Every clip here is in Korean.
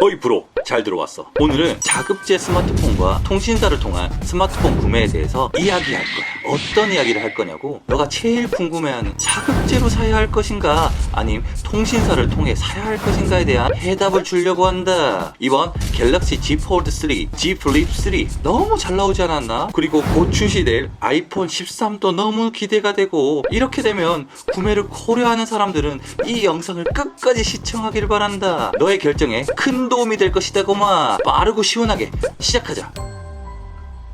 어이 브로, 잘 들어왔어. 오늘은 자급제 스마트폰과 통신사를 통한 스마트폰 구매에 대해서 이야기할 거야. 어떤 이야기를 할 거냐고? 너가 제일 궁금해하는 자급제로 사야 할 것인가 아님 통신사를 통해 사야 할 것인가에 대한 해답을 주려고 한다. 이번 갤럭시 Z 폴드 3, Z 플립 3 너무 잘 나오지 않았나? 그리고 곧 출시될 아이폰 13도 너무 기대가 되고, 이렇게 되면 구매를 고려하는 사람들은 이 영상을 끝까지 시청하길 바란다. 너의 결정에 큰 도움이 될 것이다고마. 빠르고 시원하게 시작하자.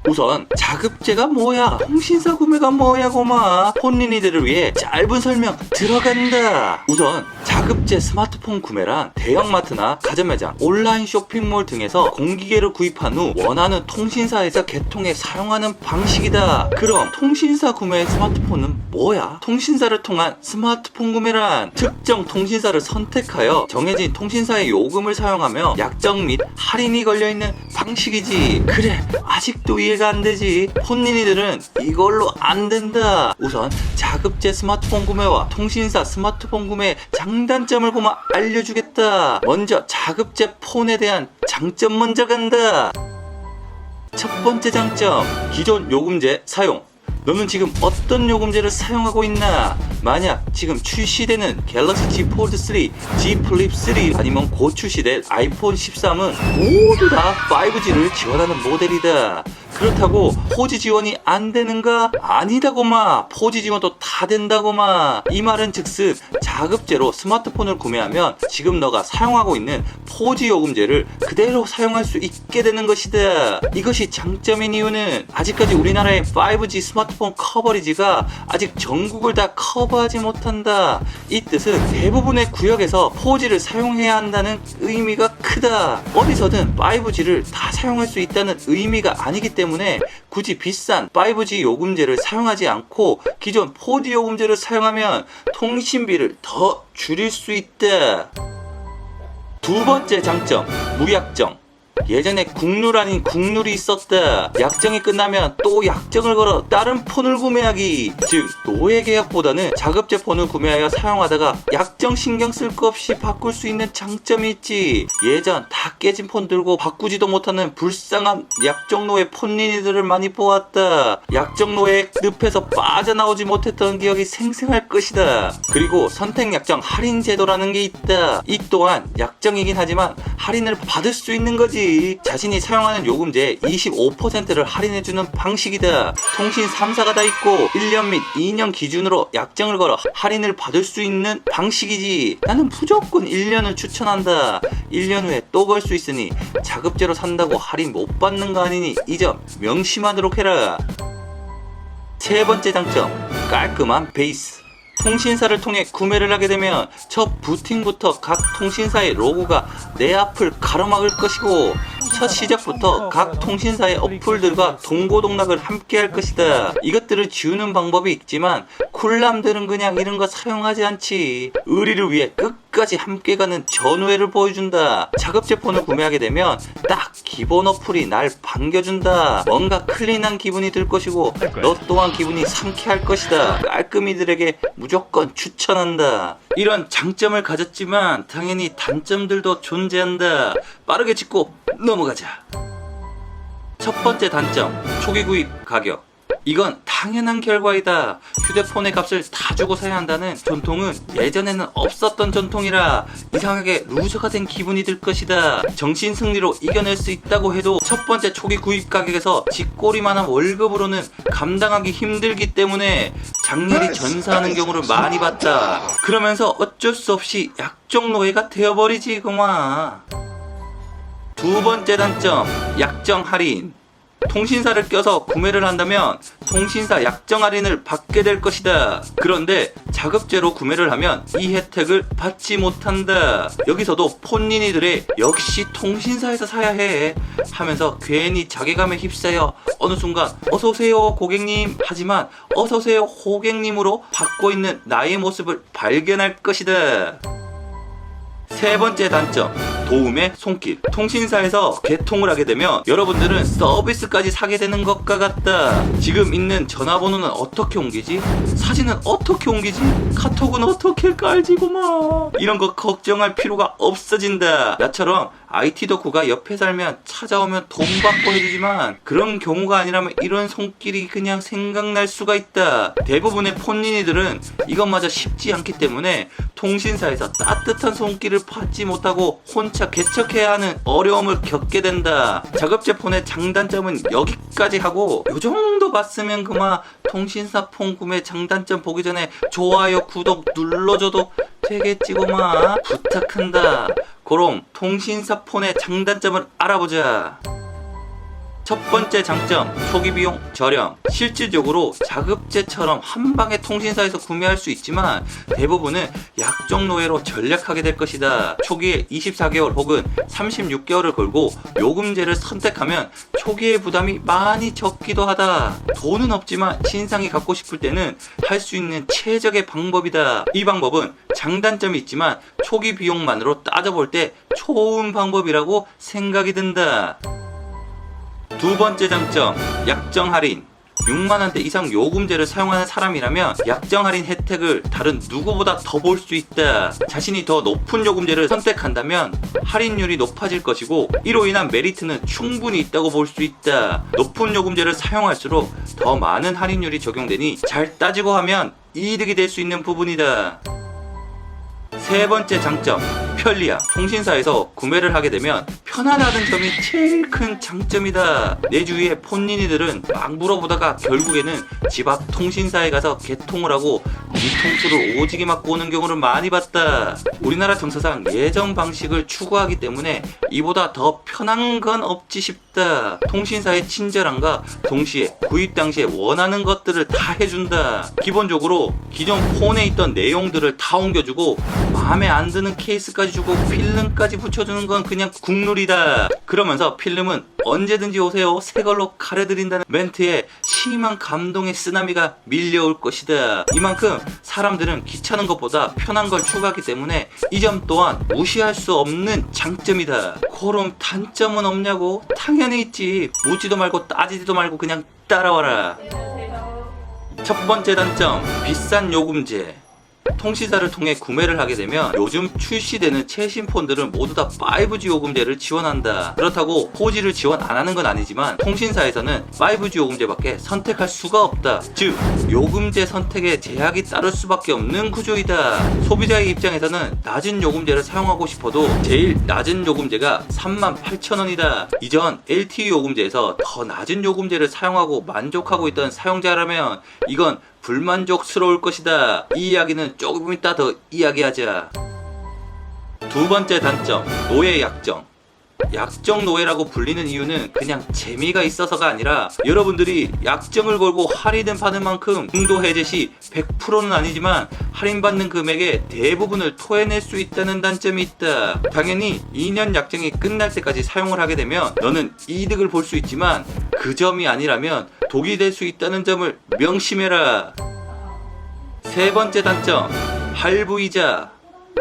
우선 자급제가 뭐야, 통신사 구매가 뭐야 고마. 혼린이들을 위해 짧은 설명 들어간다. 우선 자급제 스마트폰 구매란 대형마트나 가전매장, 온라인 쇼핑몰 등에서 공기계를 구입한 후 원하는 통신사에서 개통해 사용하는 방식이다. 그럼 통신사 구매의 스마트폰은 뭐야? 통신사를 통한 스마트폰 구매란 특정 통신사를 선택하여 정해진 통신사의 요금을 사용하며 약정 및 할인이 걸려있는 방식이지. 그래, 아직도 이해가 안 되지? 혼린이들은 이걸로 안 된다. 우선 자급제 스마트폰 구매와 통신사 스마트폰 구매의 장단점을 고마 알려주겠다. 먼저 자급제 폰에 대한 장점 먼저 간다. 첫 번째 장점, 기존 요금제 사용. 너는 지금 어떤 요금제를 사용하고 있나? 만약 지금 출시되는 갤럭시 Z 폴드 3, Z 플립 3 아니면 곧 출시될 아이폰 13은 모두 다 5G를 지원하는 모델이다. 그렇다고 4G 지원이 안 되는가? 아니다고마. 4G 지원도 다 된다고마. 이 말은 즉슨 자급제로 스마트폰을 구매하면 지금 너가 사용하고 있는 4G 요금제를 그대로 사용할 수 있게 되는 것이다. 이것이 장점인 이유는 아직까지 우리나라의 5G 스마트폰 커버리지가 아직 전국을 다 커버하지 못한다. 이 뜻은 대부분의 구역에서 4G를 사용해야 한다는 의미가 크다. 어디서든 5G를 다 사용할 수 있다는 의미가 아니기 때문에 굳이 비싼 5G 요금제를 사용하지 않고 기존 4G 요금제를 사용하면 통신비를 더 줄일 수 있다. 두 번째 장점, 무약정. 예전에 국룰 아닌 국룰이 있었다. 약정이 끝나면 또 약정을 걸어 다른 폰을 구매하기. 즉 노예계약보다는 자급제 폰을 구매하여 사용하다가 약정 신경 쓸 거 없이 바꿀 수 있는 장점이 있지. 예전 다 깨진 폰 들고 바꾸지도 못하는 불쌍한 약정노예 폰린이들을 많이 보았다. 약정노예 늪에서 빠져나오지 못했던 기억이 생생할 것이다. 그리고 선택약정 할인 제도라는 게 있다. 이 또한 약정이긴 하지만 할인을 받을 수 있는 거지. 자신이 사용하는 요금제의 25%를 할인해주는 방식이다. 통신 3사가 다 있고 1년 및 2년 기준으로 약정을 걸어 할인을 받을 수 있는 방식이지. 나는 무조건 1년을 추천한다. 1년 후에 또 걸 수 있으니 자급제로 산다고 할인 못 받는 거 아니니 이 점 명심하도록 해라. 세 번째 장점, 깔끔한 베이스. 통신사를 통해 구매를 하게 되면 첫 부팅부터 각 통신사의 로고가 내 앞을 가로막을 것이고, 첫 시작부터 각 통신사의 어플들과 동고동락을 함께 할 것이다. 이것들을 지우는 방법이 있지만 쿨남들은 그냥 이런 거 사용하지 않지. 의리를 위해 끝까지 함께 가는 전우회를 보여준다. 자급제 폰을 구매하게 되면 딱 기본 어플이 날 반겨준다. 뭔가 클린한 기분이 들 것이고 너 또한 기분이 상쾌할 것이다. 깔끔이들에게 무조건 추천한다. 이런 장점을 가졌지만 당연히 단점들도 존재한다. 빠르게 짚고 넘어가자. 첫 번째 단점, 초기 구입 가격. 이건 당연한 결과이다. 휴대폰의 값을 다 주고 사야 한다는 전통은 예전에는 없었던 전통이라 이상하게 루저가 된 기분이 들 것이다. 정신 승리로 이겨낼 수 있다고 해도 첫 번째 초기 구입 가격에서 쥐꼬리만한 월급으로는 감당하기 힘들기 때문에 장렬히 전사하는 경우를 많이 봤다. 그러면서 어쩔 수 없이 약정 노예가 되어버리지 그만. 두 번째 단점, 약정 할인. 통신사를 껴서 구매를 한다면 통신사 약정 할인을 받게 될 것이다. 그런데 자급제로 구매를 하면 이 혜택을 받지 못한다. 여기서도 폰린이들의 역시 통신사에서 사야 해 하면서 괜히 자괴감에 휩싸여 어느 순간 어서오세요 고객님 하지만 어서오세요 호객님으로 받고 있는 나의 모습을 발견할 것이다. 세 번째 단점, 도움의 손길. 통신사에서 개통을 하게 되면 여러분들은 서비스까지 사게 되는 것과 같다. 지금 있는 전화번호는 어떻게 옮기지? 사진은 어떻게 옮기지? 카톡은 어떻게 깔지구만. 이런 거 걱정할 필요가 없어진다. 나처럼 IT 덕후가 옆에 살면 찾아오면 돈 받고 해주지만 그런 경우가 아니라면 이런 손길이 그냥 생각날 수가 있다. 대부분의 폰니니들은 이것마저 쉽지 않기 때문에 통신사에서 따뜻한 손길을 받지 못하고 혼자 개척해야 하는 어려움을 겪게 된다. 자급제 폰의 장단점은 여기까지 하고 요 정도 봤으면 그만 통신사 폰 구매 장단점 보기 전에 좋아요 구독 눌러줘도 되겠지고마. 부탁한다. 그럼 통신사 폰의 장단점을 알아보자. 첫 번째 장점, 초기 비용 저렴. 실질적으로 자급제처럼 한방에 통신사에서 구매할 수 있지만 대부분은 약정 노예로 전략하게 될 것이다. 초기에 24개월 혹은 36개월을 걸고 요금제를 선택하면 초기의 부담이 많이 적기도 하다. 돈은 없지만 신상이 갖고 싶을 때는 할 수 있는 최적의 방법이다. 이 방법은 장단점이 있지만 초기 비용만으로 따져볼 때 좋은 방법이라고 생각이 든다. 두 번째 장점, 약정 할인. 6만원대 이상 요금제를 사용하는 사람이라면 약정 할인 혜택을 다른 누구보다 더 볼 수 있다. 자신이 더 높은 요금제를 선택한다면 할인율이 높아질 것이고 이로 인한 메리트는 충분히 있다고 볼 수 있다. 높은 요금제를 사용할수록 더 많은 할인율이 적용되니 잘 따지고 하면 이득이 될 수 있는 부분이다. 세 번째 장점, 편리함. 통신사에서 구매를 하게 되면 편안하다는 점이 제일 큰 장점이다. 내 주위의 폰니니들은 막 물어보다가 결국에는 집 앞 통신사에 가서 개통을 하고 뒤통수를 오지게 맞고 오는 경우를 많이 봤다. 우리나라 정서상 예정 방식을 추구하기 때문에 이보다 더 편한 건 없지 싶다. 통신사의 친절함과 동시에 구입 당시에 원하는 것들을 다 해준다. 기본적으로 기존 폰에 있던 내용들을 다 옮겨주고 마음에 안 드는 케이스까지 주고 필름까지 붙여주는 건 그냥 국룰이다. 그러면서 필름은 언제든지 오세요, 새 걸로 가려드린다는 멘트에 심한 감동의 쓰나미가 밀려올 것이다. 이만큼 사람들은 귀찮은 것보다 편한 걸 추구하기 때문에 이 점 또한 무시할 수 없는 장점이다. 그럼 단점은 없냐고? 당연히 있지. 묻지도 말고 따지지도 말고 그냥 따라와라. 첫 번째 단점, 비싼 요금제. 통신사를 통해 구매를 하게 되면 요즘 출시되는 최신 폰들은 모두 다 5G 요금제를 지원한다. 그렇다고 4G를 지원 안 하는 건 아니지만 통신사에서는 5G 요금제밖에 선택할 수가 없다. 즉 요금제 선택에 제약이 따를 수밖에 없는 구조이다. 소비자의 입장에서는 낮은 요금제를 사용하고 싶어도 제일 낮은 요금제가 38,000원이다. 이전 LTE 요금제에서 더 낮은 요금제를 사용하고 만족하고 있던 사용자라면 이건 불만족스러울 것이다. 이 이야기는 조금 이따 더 이야기하자. 두 번째 단점, 노예 약정. 약정 노예라고 불리는 이유는 그냥 재미가 있어서가 아니라 여러분들이 약정을 걸고 할인을 받는 만큼 중도 해제 시 100%는 아니지만 할인받는 금액의 대부분을 토해낼 수 있다는 단점이 있다. 당연히 2년 약정이 끝날 때까지 사용을 하게 되면 너는 이득을 볼 수 있지만 그 점이 아니라면 독이 될 수 있다는 점을 명심해라. 세 번째 단점, 할부이자.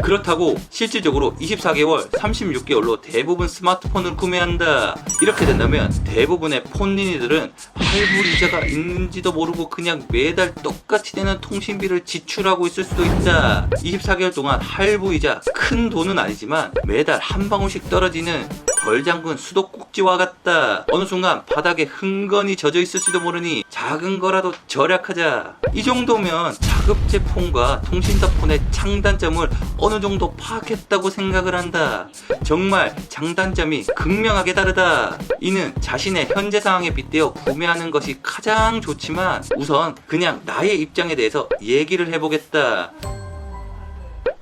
그렇다고 실질적으로 24개월, 36개월로 대부분 스마트폰을 구매한다. 이렇게 된다면 대부분의 폰니니들은 할부 이자가 있는지도 모르고 그냥 매달 똑같이 내는 통신비를 지출하고 있을 수도 있다. 24개월 동안 할부 이자, 큰 돈은 아니지만 매달 한 방울씩 떨어지는 덜 잠근 수도꼭지와 같다. 어느 순간 바닥에 흥건히 젖어 있을지도 모르니 작은 거라도 절약하자. 이 정도면 자급제 폰과 통신사 폰의 장단점을 어느 정도 파악했다고 생각을 한다. 정말 장단점이 극명하게 다르다. 이는 자신의 현재 상황에 빗대어 구매하는 것이 가장 좋지만 우선 그냥 나의 입장에 대해서 얘기를 해보겠다.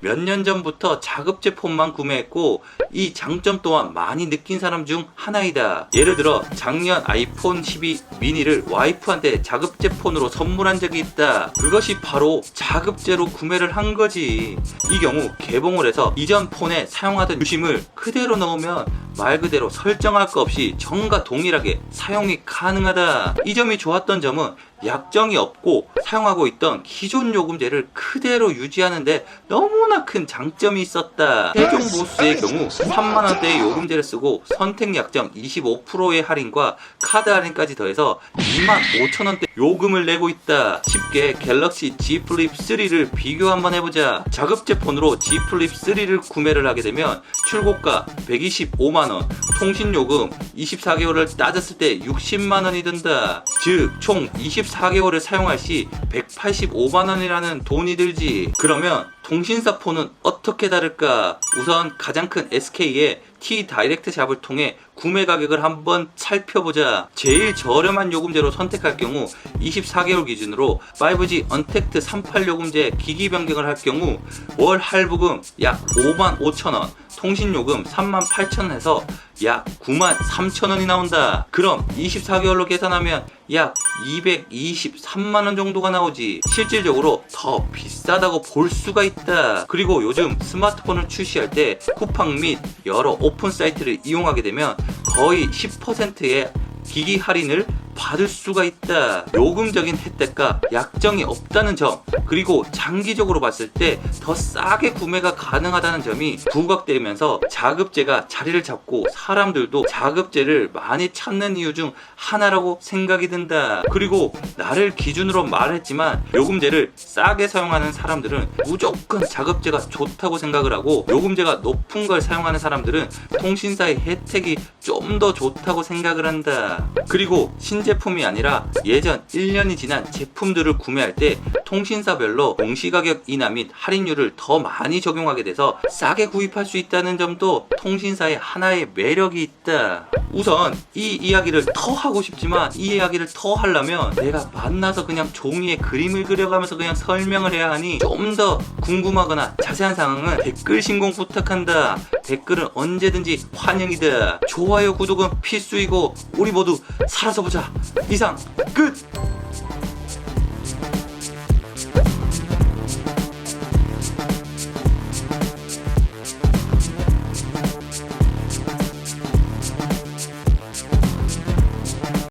몇 년 전부터 자급제 폰만 구매했고 이 장점 또한 많이 느낀 사람 중 하나이다. 예를 들어 작년 아이폰 12 미니를 와이프한테 자급제 폰으로 선물한 적이 있다. 그것이 바로 자급제로 구매를 한 거지. 이 경우 개봉을 해서 이전 폰에 사용하던 유심을 그대로 넣으면 말 그대로 설정할 거 없이 전과 동일하게 사용이 가능하다. 이 점이 좋았던 점은 약정이 없고 사용하고 있던 기존 요금제를 그대로 유지하는데 너무나 너무나 큰 장점이 있었다. 최종 보스의 경우 3만원대의 요금제를 쓰고 선택 약정 25%의 할인과 카드 할인까지 더해서 25,000원대 요금을 내고 있다. 쉽게 갤럭시 Z 플립 3를 비교 한번 해보자. 자급제 폰으로 Z 플립 3를 구매를 하게 되면 출고가 125만원, 통신요금 24개월을 따졌을 때 60만원이 든다. 즉 총 24개월을 사용할 시 185만원이라는 돈이 들지. 그러면 통신사 폰은 어떻게 다를까? 우선 가장 큰 SK의 T 다이렉트 샵을 통해 구매 가격을 한번 살펴보자. 제일 저렴한 요금제로 선택할 경우 24개월 기준으로 5G 언택트 38 요금제 기기 변경을 할 경우 월 할부금 약 55,000원, 통신요금 38,000원에서 약 93,000원이 나온다. 그럼 24개월로 계산하면 약 223만원 정도가 나오지. 실질적으로 더 비싸다고 볼 수가 있다. 그리고 요즘 스마트폰을 출시할 때 쿠팡 및 여러 오픈 사이트를 이용하게 되면 거의 10%의 기기 할인을 받을 수가 있다. 요금적인 혜택과 약정이 없다는 점, 그리고 장기적으로 봤을 때 더 싸게 구매가 가능하다는 점이 부각되면서 자급제가 자리를 잡고 사람들도 자급제를 많이 찾는 이유 중 하나라고 생각이 든다. 그리고 나를 기준으로 말했지만 요금제를 싸게 사용하는 사람들은 무조건 자급제가 좋다고 생각을 하고, 요금제가 높은 걸 사용하는 사람들은 통신사의 혜택이 좀 더 좋다고 생각을 한다. 그리고 신제품이 아니라 예전 1년이 지난 제품들을 구매할 때 통신사별로 공시가격 인하 및 할인율을 더 많이 적용하게 돼서 싸게 구입할 수 있다는 점도 통신사의 하나의 매력이 있다. 우선 이 이야기를 더 하고 싶지만 이 이야기를 더 하려면 내가 만나서 그냥 종이에 그림을 그려가면서 그냥 설명을 해야 하니, 좀 더 궁금하거나 자세한 사항은 댓글 신공 부탁한다. 댓글은 언제든지 환영이다. 좋아요, 구독은 필수이고 우리 모두 살아서 보자. 이상 끝!